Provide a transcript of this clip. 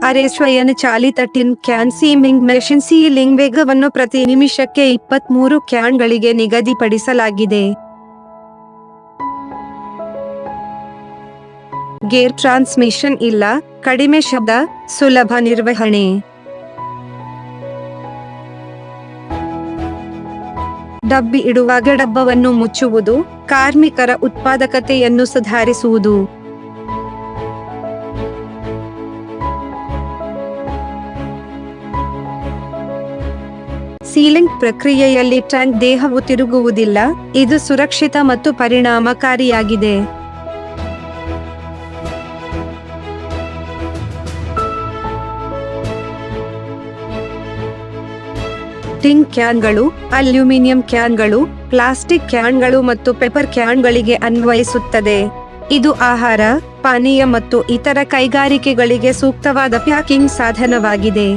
ಅರೆ ಸ್ವಯಂ ಚಾಲಿತ tin can ceiling machine ceiling ವೇಗವನ್ನು ಪ್ರತಿ ನಿಮಿಷಕ್ಕೆ 23 ಕ್ಯಾನ್ಗಳಿಗೆ ನಿಗದಿಪಡಿಸಲಾಗಿದೆ. ಗೇರ್ ಟ್ರಾನ್ಸ್ಮಿಷನ್ ಇಲ್ಲ, ಕಡಿಮೆ ಶಬ್ದ, ಸುಲಭ ನಿರ್ವಹಣೆ. ಡಬ್ಬಿ ಇಡುವಾಗ ಡಬ್ಬವನ್ನು ಮುಚ್ಚುವುದು, ಕಾರ್ಮಿಕರ ಉತ್ಪಾದಕತೆಯನ್ನು ಸುಧಾರಿಸುವುದು. ಸೀಲಿಂಗ್ ಪ್ರಕ್ರಿಯೆಯಲ್ಲಿ ಟ್ಯಾಂಕ್ ದೇಹವು ತಿರುಗುವುದಿಲ್ಲ, ಇದು ಸುರಕ್ಷಿತ ಮತ್ತು ಪರಿಣಾಮಕಾರಿಯಾಗಿದೆ. ಟಿನ್ ಕ್ಯಾನ್ಗಳು, ಅಲ್ಯೂಮಿನಿಯಂ ಕ್ಯಾನ್ಗಳು, ಪ್ಲಾಸ್ಟಿಕ್ ಕ್ಯಾನ್ಗಳು ಮತ್ತು ಪೇಪರ್ ಕ್ಯಾನ್ಗಳಿಗೆ ಅನ್ವಯಿಸುತ್ತದೆ. ಇದು ಆಹಾರ, ಪಾನೀಯ ಮತ್ತು ಇತರ ಕೈಗಾರಿಕೆಗಳಿಗೆ ಸೂಕ್ತವಾದ ಪ್ಯಾಕಿಂಗ್ ಸಾಧನವಾಗಿದೆ.